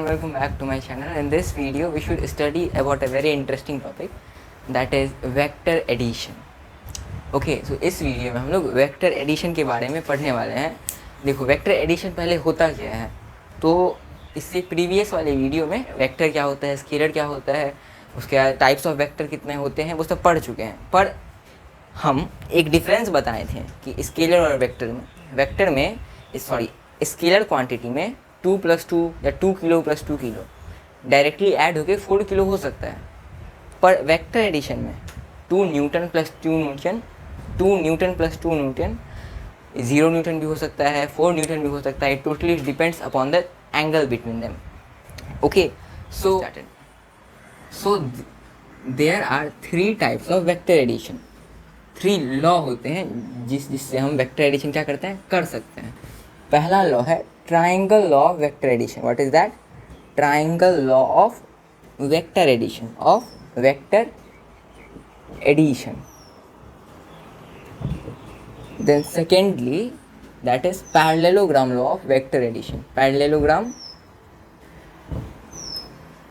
welcome back to my channel. In this video we should study about a very interesting topic, that is vector addition. Okay, so इस video में हम लोग vector addition के बारे में पढ़ने वाले हैं. देखो वेक्टर एडिशन पहले होता क्या है, तो इससे प्रीवियस वाले वीडियो में वेक्टर क्या होता है, स्केलर क्या होता है, उसके टाइप्स ऑफ वेक्टर कितने होते हैं वो सब पढ़ चुके हैं. पर हम एक डिफरेंस बताए थे कि स्केलर और वेक्टर में स्केलर क्वांटिटी में 2+2 या 2 किलो + 2 किलो डायरेक्टली ऐड होके 4 किलो हो सकता है. पर वेक्टर एडिशन में 2 Newton + 2 Newton, 2 Newton + 2 Newton, 0 Newton भी हो सकता है, 4 न्यूटन भी हो सकता है. It totally depends upon the angle between them. Okay, so there are 3 types of vector addition. 3 law होते हैं जिससे हम वेक्टर एडिशन क्या करते हैं, कर सकते हैं. पहला लॉ है triangle law of vector addition. What is that? Triangle law of vector addition, Then secondly, that is parallelogram law of vector addition. Parallelogram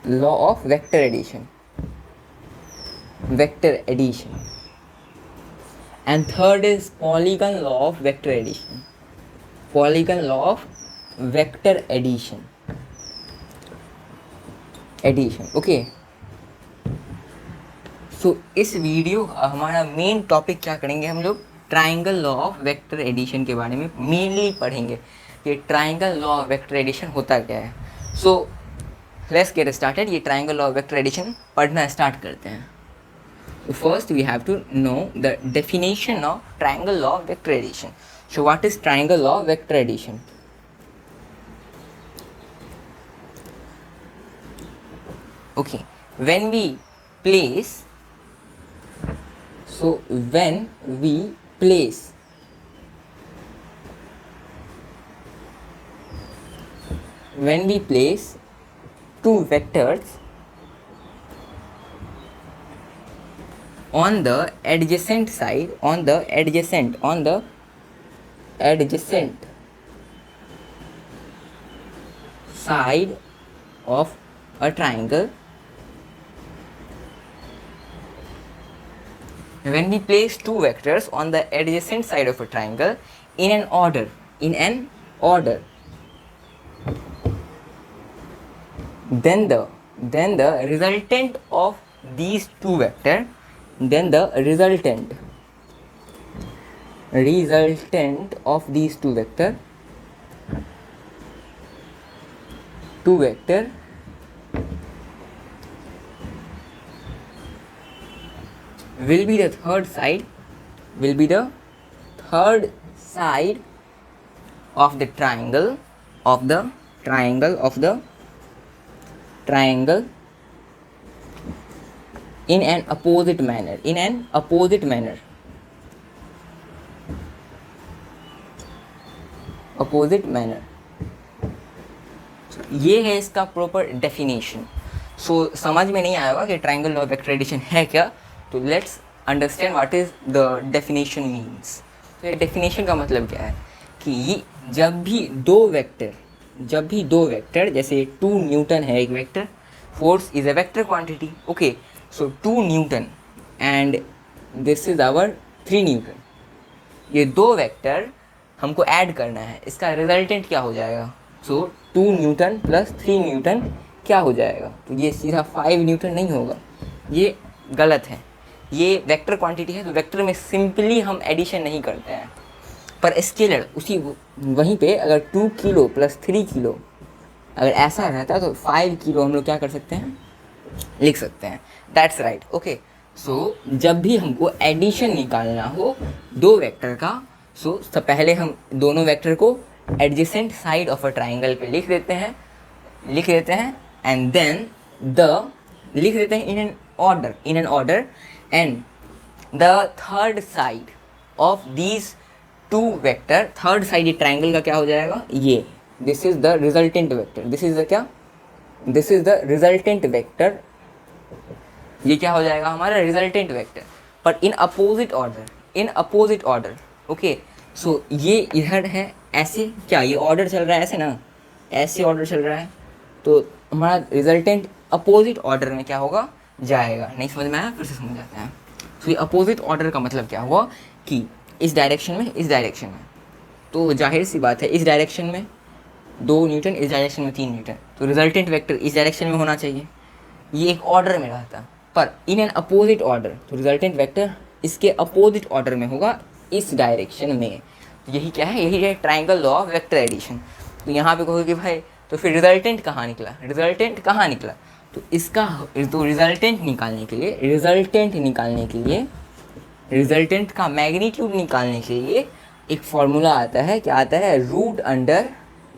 law of vector addition. And third is polygon law of vector addition. Okay. So इस video हमारा main topic क्या करेंगे, हम लोग triangle law of vector addition के बारे में mainly पढ़ेंगे कि triangle law of vector addition होता क्या है. So let's get started. ये triangle law of vector addition पढ़ना स्टार्ट करते हैं. First we have to know the definition of triangle law of vector addition. So what is triangle law of vector addition? Okay, when we place two vectors on the adjacent side of a triangle. When we place two vectors on the adjacent side of a triangle in an order, then the resultant of these two vector, will be the third side of the triangle in an opposite manner. ये है इसका proper definition. सो समझ में नहीं आया होगा कि triangle law of vector addition है क्या, तो let's understand what is the definition means. तो डेफिनेशन का मतलब क्या है कि जब भी दो वेक्टर जैसे 2 न्यूटन है एक vector, force is a vector quantity. Okay, so 2 newton and this is our 3 newton. ये 2 वेक्टर हमको ऐड करना है, इसका रिजल्टेंट क्या हो जाएगा? सो 2 न्यूटन + 3 न्यूटन क्या हो जाएगा? तो ये सीधा 5 न्यूटन नहीं होगा, ये गलत है. ये वेक्टर क्वांटिटी है, तो वेक्टर में सिंपली हम एडिशन नहीं करते हैं. पर स्केलर उसी वहीं पे अगर 2 किलो + 3 किलो अगर ऐसा रहता तो 5 किलो हम लोग क्या कर सकते हैं, लिख सकते हैं. That's right. ओके, सो जब भी हमको एडिशन निकालना हो दो वेक्टर का, सो पहले हम दोनों वेक्टर को adjacent side of a triangle पे लिख देते हैं एंड देन लिख देते हैं in an order and the third side of these two vector, third side ये ट्राइंगल का क्या हो जाएगा, ये this is the resultant vector. This is the resultant vector. ये क्या हो जाएगा हमारा रिजल्टेंट वेक्टर, पर in opposite order. Okay, so ये इधर है ऐसे, क्या ये ऑर्डर चल रहा है ऐसे ना, ऐसे ऑर्डर चल रहा है. तो हमारा रिजल्टेंट अपोजिट ऑर्डर में क्या होगा, जाएगा। नहीं समझ में आया, फिर से समझ आते हैं। तो ये अपोजिट ऑर्डर का मतलब क्या हुआ कि इस डायरेक्शन में, इस डायरेक्शन में, तो जाहिर सी बात है इस डायरेक्शन में 2 न्यूटन, इस डायरेक्शन में 3 न्यूटन, तो रिजल्टेंट वेक्टर इस डायरेक्शन में होना चाहिए। ये एक ऑर्डर में रहता, पर इन एन अपोजिट ऑर्डर, तो रिजल्टेंट वेक्टर इसके अपोजिट ऑर्डर में होगा इस डायरेक्शन में। तो यही क्या है, यही है triangle law of vector addition. तो यहाँ पे कहोगे कि भाई तो फिर रिजल्टेंट कहाँ निकला, रिजल्टेंट कहाँ निकला, तो इसका तो रिजल्टेंट निकालने के लिए, रिजल्टेंट का मैग्नीट्यूड निकालने के लिए एक फॉर्मूला आता है, क्या आता है, रूट अंडर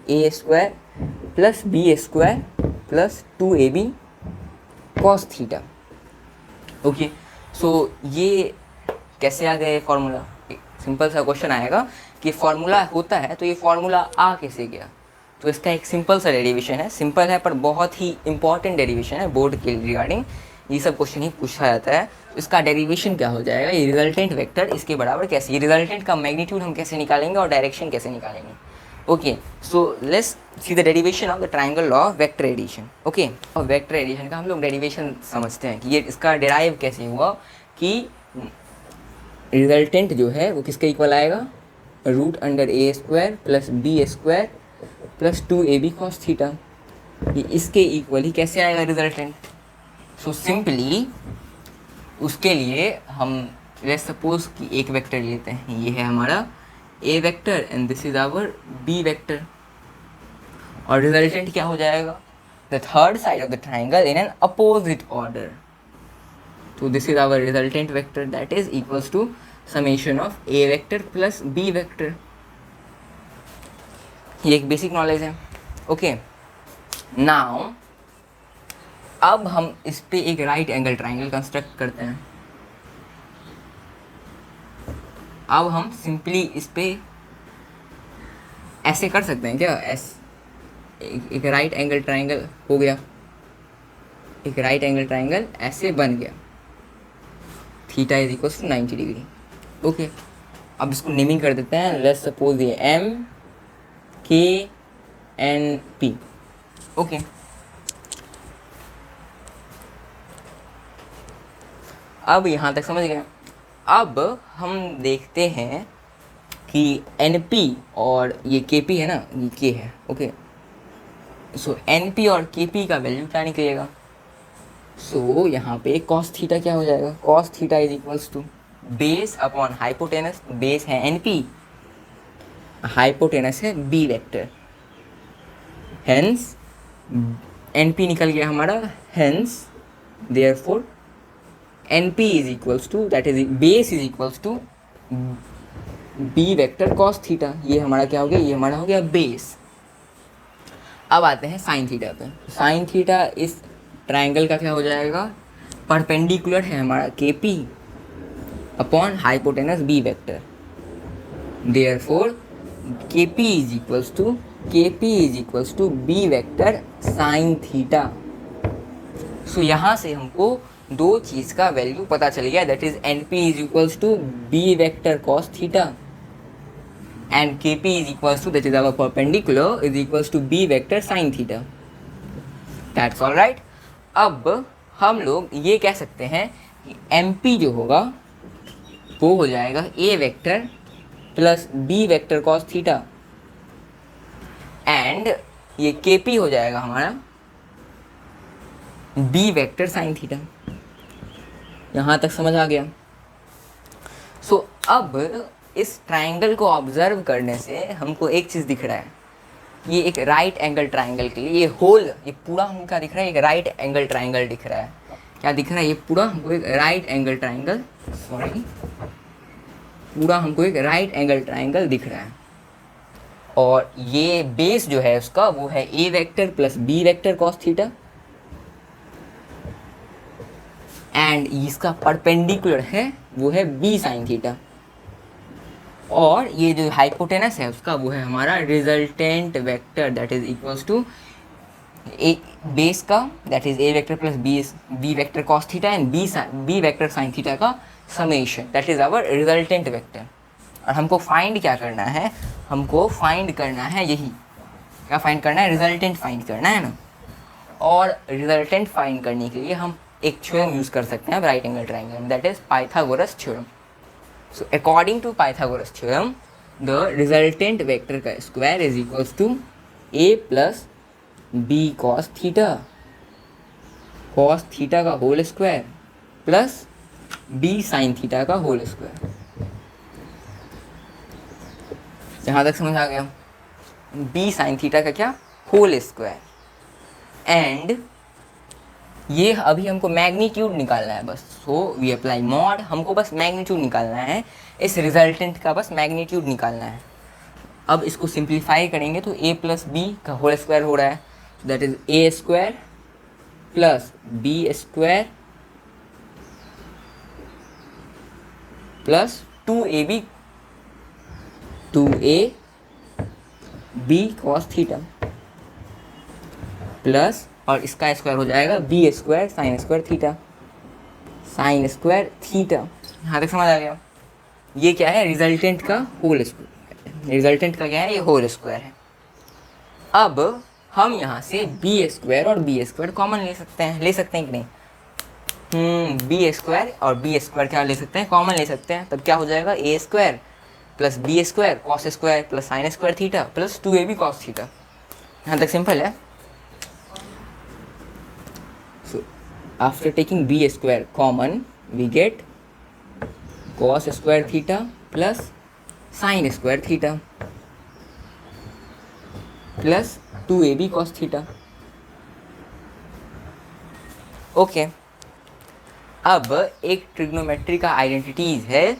ए square plus B square plus 2ab cos theta. Okay, so ये कैसे आ गया ये फॉर्मूला, सिंपल सा क्वेश्चन आएगा कि फॉर्मूला होता है तो ये फॉर्मूला आ कैसे गया। तो इसका एक सिंपल सा डेरिवेशन है, सिंपल है पर बहुत ही इंपॉर्टेंट डेरिवेशन है, बोर्ड के रिगार्डिंग ये सब क्वेश्चन ही पूछा जाता है। तो इसका डेरिवेशन क्या हो जाएगा, ये रिजल्टेंट वेक्टर इसके बराबर कैसे, ये रिजल्टेंट का मैग्नीट्यूड हम कैसे निकालेंगे और डायरेक्शन कैसे निकालेंगे। Okay, so let's see the derivation of the triangle law of vector addition. Okay, और वेक्टर एडिशन का हम लोग डेरिवेशन समझते हैं कि ये इसका डेराइव कैसे हुआ कि रिजल्टेंट जो है वो किसके इक्वल आएगा, रूट अंडर ए square plus B square plus 2ab cos theta, ये इसके इक्वल ही कैसे आएगा रिजल्टेंट। सो सिंपली उसके लिए हम लेट्स सपोज कि एक वेक्टर लेते हैं, ये है हमारा A vector and this is our B vector, और रिजल्टेंट क्या हो जाएगा, the third side of the triangle in an opposite order. तो this is our resultant vector that is equals to summation of A vector plus B vector. ये एक basic knowledge है। Okay, now अब हम इस पे एक राइट एंगल ट्राइंगल कंस्ट्रक्ट करते हैं। अब हम सिंपली इस पे ऐसे कर सकते हैं क्या, एक राइट एंगल ट्राइंगल हो गया, एक राइट एंगल ट्राइंगल ऐसे बन गया, theta is equal to 90 degree. Okay, अब इसको नेमिंग कर देते हैं, लेट्स सपोज ये M K N P. Okay, अब यहाँ तक समझ गए। अब हम देखते हैं कि एन पी और ये के पी है ना, ये के है। ओके, सो एन पी और के पी का वैल्यू क्या निकलेगा, सो यहाँ पे कॉस थीटा क्या हो जाएगा, cos theta is equals to base upon hypotenuse, base है एन पी, हाइपोटेनस है B vector, hence N P निकल गया हमारा, hence therefore N P is equals to that is base is equals to B vector cos theta. ये हमारा क्या हो गया, ये हमारा हो गया बेस। अब आते हैं साइन थीटा पे। साइन थीटा इस ट्राइंगल का क्या हो जाएगा, परपेंडिकुलर है हमारा K P upon hypotenuse B vector, therefore K P is equals to B vector sine theta. So यहाँ से हमको दो चीज़ का वैल्यू पता चल गया, that is N P is equals to B vector cos theta and K P is equals to that is our perpendicular is equals to B vector sine theta. That's all right. अब हम लोग ये कह सकते हैं कि M P जो होगा वो हो जाएगा A vector plus B vector cos theta and ये के पी हो जाएगा हमारा बी वेक्टर साइन थीटा। यहाँ तक समझ आ गया। सो अब इस ट्राइंगल को ऑब्जर्व करने से हमको एक चीज़ दिख रहा है, ये एक राइट एंगल ट्राइंगल के लिए ये होल, ये पूरा हमको क्या दिख रहा है, एक राइट एंगल ट्राइंगल दिख रहा है। क्या दिख रहा है, ये पूरा हमको एक राइट एंगल ट्राइंगल, सॉरी, पूरा हमको एक राइट एंगल ट्राइंगल दिख रहा है और ये बेस जो है उसका वो है A vector plus B vector cos theta and इसका परपेंडिकुलर है वो है बी साइन थीटा और ये जो हाइपोटेनस है उसका वो है हमारा resultant vector that is equals to A base का that is A vector plus B vector cos theta and B vector sine theta का summation that is our resultant vector. और हमको फाइंड क्या करना है, हमको फाइंड करना है यही, क्या फाइंड करना है, रिजल्टेंट फाइंड करना है ना। और रिजल्टेंट फाइंड करने के लिए हम एक थ्योरम यूज़ कर सकते हैं right angle triangle, that is Pythagoras theorem. So according to Pythagoras theorem the resultant vector का square is equals to a plus B cos theta का whole square plus b sine theta का whole square. यहाँ तक समझ आ गया? b sine theta का क्या? Whole square. And ये अभी हमको मैग्नीट्यूड निकालना है बस. So we apply mod. हमको बस मैग्नीट्यूड निकालना है, इस रिजल्टेंट का बस मैग्नीट्यूड निकालना है. अब इसको सिंप्लीफाई करेंगे तो a प्लस बी का होल स्क्वायर हो रहा है, that is a square plus B square plus 2ab cos theta plus, और इसका स्क्वायर हो जाएगा B square sine square theta. यहाँ तक समझ आ गया? ये क्या है? रिजल्टेंट का होल स्क्वायर. रिजल्टेंट का क्या है? ये होल स्क्वायर है. अब हम यहाँ से बी स्क्वायर और बी स्क्वायर कॉमन ले सकते हैं कि नहीं? बी स्क्वायर और बी स्क्वायर क्या ले सकते हैं? कॉमन ले सकते हैं. तब क्या हो जाएगा? A square plus B square cos square plus sine square theta plus 2ab cos theta. यहाँ तक सिंपल है. So after taking b square common, we get cos square theta plus sin square theta plus 2ab cos theta. Okay. अब एक trigonometry का identities है,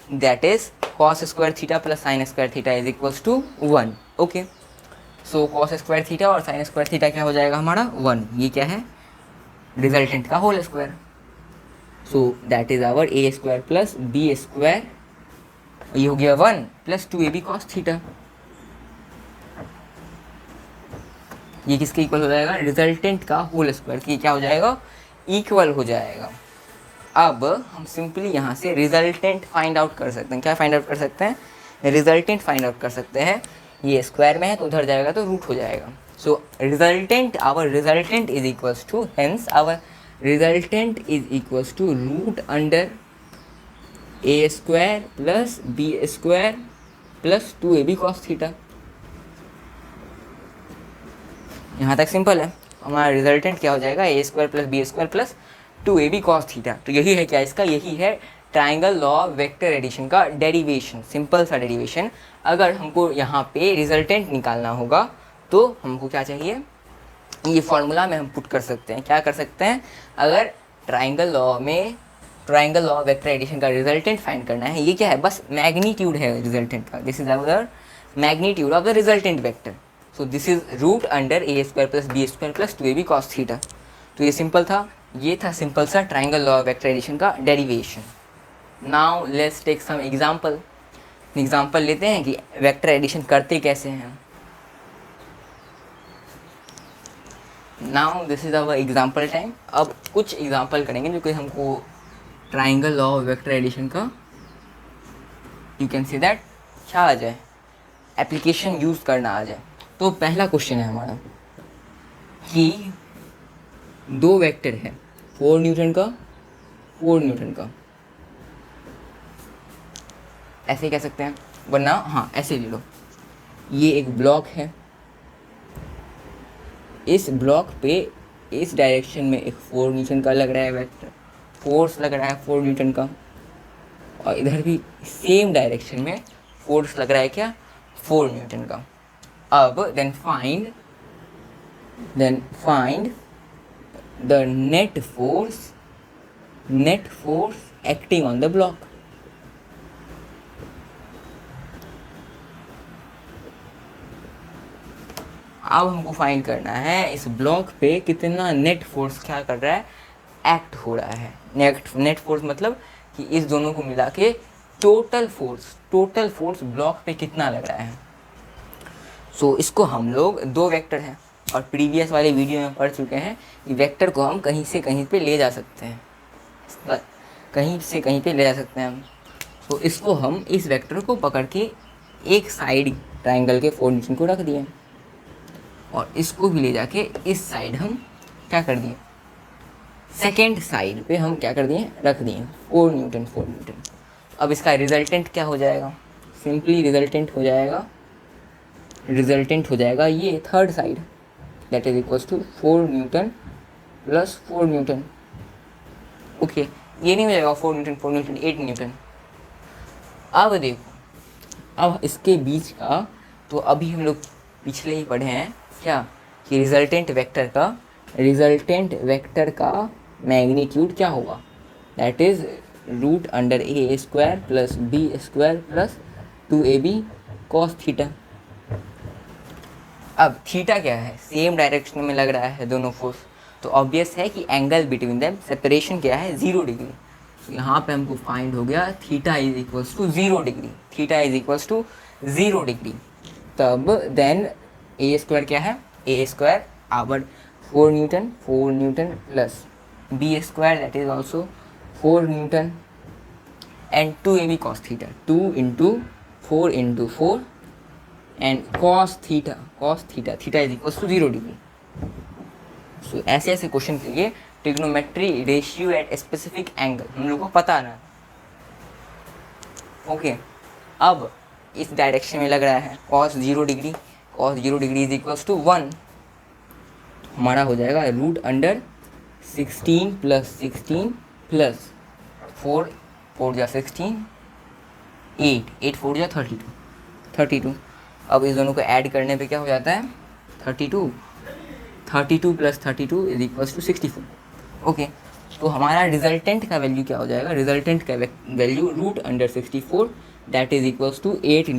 that is cos square theta plus sine square theta is equals to 1. Okay. So cos square theta और sine square theta क्या हो जाएगा हमारा? 1. ये क्या है? रिजल्टेंट का whole square. So that is our A square plus B square, ये हो गया 1 प्लस 2ab कॉस थीटा. ये किसके इक्वल हो जाएगा? रिजल्टेंट का होल स्क्वायर. ये क्या हो जाएगा? इक्वल हो जाएगा. अब हम सिंपली यहाँ से रिजल्टेंट फाइंड आउट कर सकते हैं. क्या फाइंड आउट कर सकते हैं? रिजल्टेंट फाइंड आउट कर सकते हैं. ये स्क्वायर में है तो उधर जाएगा तो रूट हो जाएगा. So our resultant is equals to, hence our resultant is equals to root under a square plus b square plus 2ab cos theta. यहाँ तक सिंपल है. हमारा रिजल्टेंट क्या हो जाएगा? a square plus B square plus 2ab cos theta. तो यही है क्या इसका? यही है ट्राइंगल लॉ वेक्टर एडिशन का डेरिवेशन, सिंपल सा डेरिवेशन. अगर हमको यहाँ पे रिजल्टेंट निकालना होगा तो हमको क्या चाहिए? ये फॉर्मूला में हम पुट कर सकते हैं. क्या कर सकते हैं? अगर ट्राइंगल लॉ वेक्टर एडिशन का रिजल्टेंट फाइंड करना है, ये क्या है? बस मैग्नीट्यूड है रिजल्टेंट का. This is our magnitude of the resultant vector. So this is root under A square plus B square plus 2ab cos theta. तो ये सिंपल था. ये था सिंपल सा ट्राइंगल लॉ वेक्टर एडिशन का derivation. Now let's take some example. Example लेते हैं कि वेक्टर एडिशन करते कैसे हैं. Now this is our example time. अब कुछ एग्जाम्पल करेंगे जो कि हमको ट्राइंगल लॉ वेक्टर एडिशन का, यू कैन सी दैट, क्या आ जाए, एप्लीकेशन यूज़ करना आ जाए. तो पहला क्वेश्चन है हमारा कि दो वेक्टर है 4 न्यूटन का, ऐसे कह सकते हैं, वरना हाँ ऐसे ले लो. ये एक ब्लॉक है, इस ब्लॉक पे इस डायरेक्शन में एक 4 न्यूटन का लग रहा है वेक्टर, फोर्स लग रहा है 4 न्यूटन का, और इधर भी सेम डायरेक्शन में फोर्स लग रहा है क्या? 4 न्यूटन का. अब then find the net force acting on the block. अब हमको फाइंड करना है इस ब्लॉक पे कितना नेट फोर्स क्या कर रहा है? एक्ट हो रहा है. नेट फोर्स मतलब कि इस दोनों को मिला के टोटल फोर्स ब्लॉक पे कितना लग रहा है. सो इसको हम लोग, दो वेक्टर हैं और प्रीवियस वाले वीडियो में पढ़ चुके हैं कि वेक्टर को हम कहीं से कहीं पे ले जा सकते हैं, हम. तो इसको हम इस वेक्टर को पकड़ के एक साइड ट्राइंगल के 4 न्यूटन को रख दिए और इसको भी ले जाके इस साइड हम क्या कर दिए, सेकेंड साइड पे हम क्या कर दिए, रख दिए 4 न्यूटन 4 न्यूटन। अब इसका रिजल्टेंट क्या हो जाएगा, सिंपली रिजल्टेंट हो जाएगा ये third side, that is equals to 4 newton plus 4 newton. Okay, ये नहीं हो जाएगा 4 न्यूटन 8 न्यूटन। अब देखो, अब इसके बीच का, तो अभी हम लोग पिछले ही पढ़े हैं क्या कि रिजल्टेंट वेक्टर का मैग्नीट्यूड क्या होगा, that is root under A square plus B square plus 2ab cos theta. अब थीटा क्या है, सेम डायरेक्शन में लग रहा है दोनों फोर्स, तो ऑब्वियस है कि एंगल बिटवीन देम सेपरेशन क्या है, 0 डिग्री। तो यहाँ पे हमको फाइंड हो गया theta is equals to 0 degree, theta is equals to 0 degree. तब देन ए स्क्वायर क्या है, A square our 4 newton plus B square that is also 4 newton and 2ab cos theta, 2 into 4 into 4 and cos theta is equals to 0 degree. So ऐसे question के लिए trigonometry ratio at specific angle हम लोग को पता ना। Okay, अब इस डायरेक्शन में लग रहा है cos 0 degree is equals to 1, हमारा हो जाएगा रूट अंडर 16 प्लस 4 4 जा 16, 8 4 जा 32। अब इस दोनों को ऐड करने पे क्या हो जाता है 32 plus 32 is equals to 64। Okay, तो हमारा रिजल्टेंट का वैल्यू क्या हो जाएगा, रिजल्टेंट का value root under 64 that is equals to 8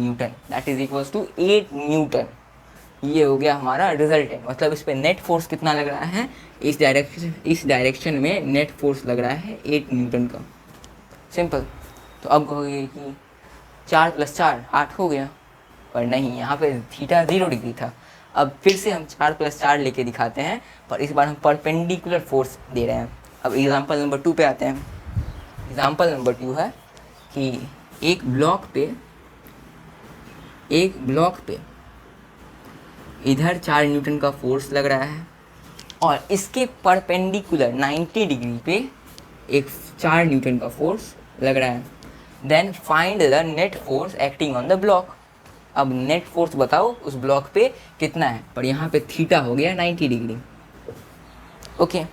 newton. ये हो गया हमारा रिजल्टेंट, मतलब इस पे नेट फोर्स कितना लग रहा है, इस डायरेक्शन में नेट फोर्स लग रहा है 8 न्यूटन का। सिंपल। तो अब कहोगे कि 4 + 4 8 हो गया, पर नहीं, यहाँ पे थीटा 0 डिग्री था। अब फिर से हम 4 + 4 लेके दिखाते हैं, पर इस बार हम परपेंडिकुलर फोर्स दे रहे हैं। अब एग्जांपल नंबर 2 पे आते हैं। एग्जांपल नंबर 2 है कि एक ब्लॉक पे इधर 4 न्यूटन का फोर्स लग रहा है और इसके परपेंडिकुलर 90 डिग्री पे एक 4 न्यूटन का फोर्स लग रहा है। Then find the net force acting on the block. अब नेट फोर्स बताओ उस ब्लॉक पे कितना है, पर यहाँ पे थीटा हो गया 90 डिग्री। ओके,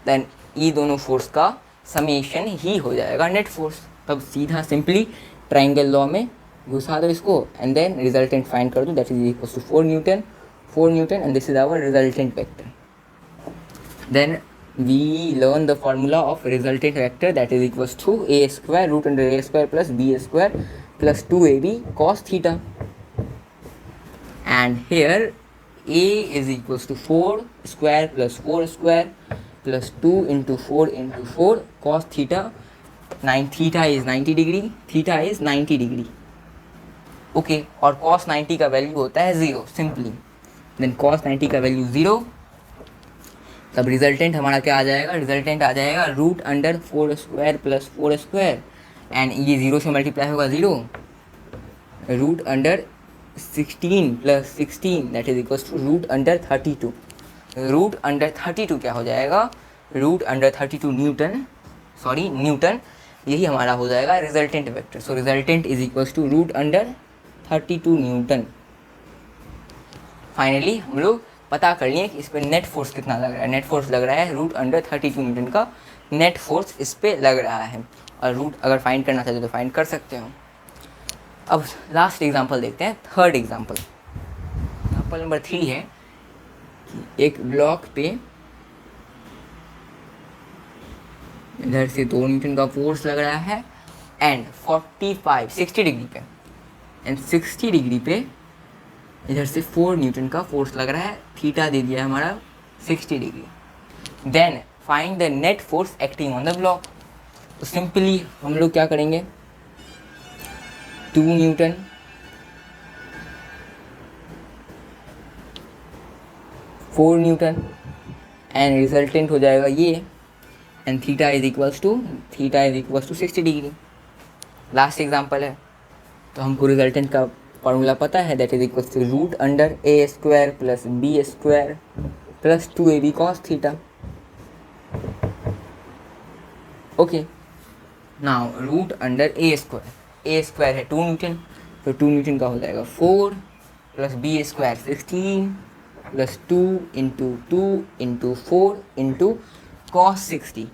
देन ये दोनों फोर्स का समेशन ही हो जाएगा नेट फोर्स। तब सीधा सिंपली ट्राइंगल लॉ में घुसा दो इसको एंड देन रिजल्टेंट फाइंड कर दो, that is equal to 4 newton and this is our resultant vector. Then we learn the formula of resultant vector, that is equals to a square root under a square plus b square plus 2ab cos theta, and here a is equals to 4 square plus 4 square plus 2 into 4 into 4 cos theta, theta is 90 degree। Okay, और cos 90 का value होता है 0 simply. Then cos 90 का value 0, तब resultant हमारा क्या आ जाएगा, resultant आ जाएगा root under 4 square plus 4 square and ये 0 से मल्टीप्लाई होगा 0, root under 16 plus 16 that is equals to root under 32। Root under 32 क्या हो जाएगा, रूट अंडर 32 न्यूटन। यही हमारा हो जाएगा resultant vector. So resultant is equals to root under 32 newton. Finally हम लोग पता कर लिए कि इस पर नेट फोर्स कितना लग रहा है। नेट फोर्स लग रहा है रूट अंडर 32 न्यूटन का नेट फोर्स इस पर लग रहा है, और रूट अगर फाइंड करना चाहते तो फाइंड कर सकते हो। अब लास्ट एग्जांपल देखते हैं, थर्ड एग्जांपल नंबर 3 है कि एक ब्लॉक पे इधर से 2 न्यूटन का फोर्स लग रहा है एंड 60 डिग्री पे एंड 60 डिग्री पे इधर से 4 न्यूटन का फोर्स लग रहा है। थीटा दे दिया है हमारा 60 degree. Then find the net force acting on the block. तो सिंपली हम लोग क्या करेंगे, 2 न्यूटन 4 न्यूटन एंड रिजल्टेंट हो जाएगा ये, and theta is equals to 60 degree. Last example है, तो हमको रिजल्टेंट का फॉर्मूला पता है, that is equal to root under A square plus B square plus 2ab cos theta. Okay, now root under A square है 2 Newton, तो 2 Newton का हो जाएगा 4 plus B square 16 plus 2 into 2 into 4 into cos 60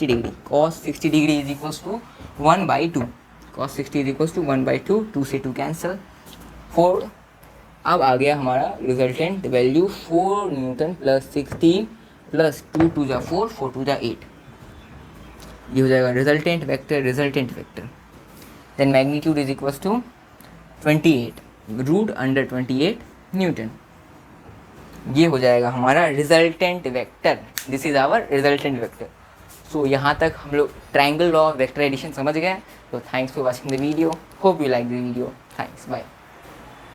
degree, cos 60 degree is equals to 1/2, cos 60 is equals to 1/2, 2 से 2 cancel 4। अब आ गया हमारा resultant value 4 newton plus 16 plus 2 2 जा 4, 4 2 जा 8, ये हो जाएगा resultant vector. Then magnitude is equals to 28 root under 28 newton, ये हो जाएगा हमारा resultant vector. This is our resultant vector. So यहाँ तक हम लोग triangle law of vector addition समझ गए। तो thanks for watching the video, hope you like the video, thanks, bye.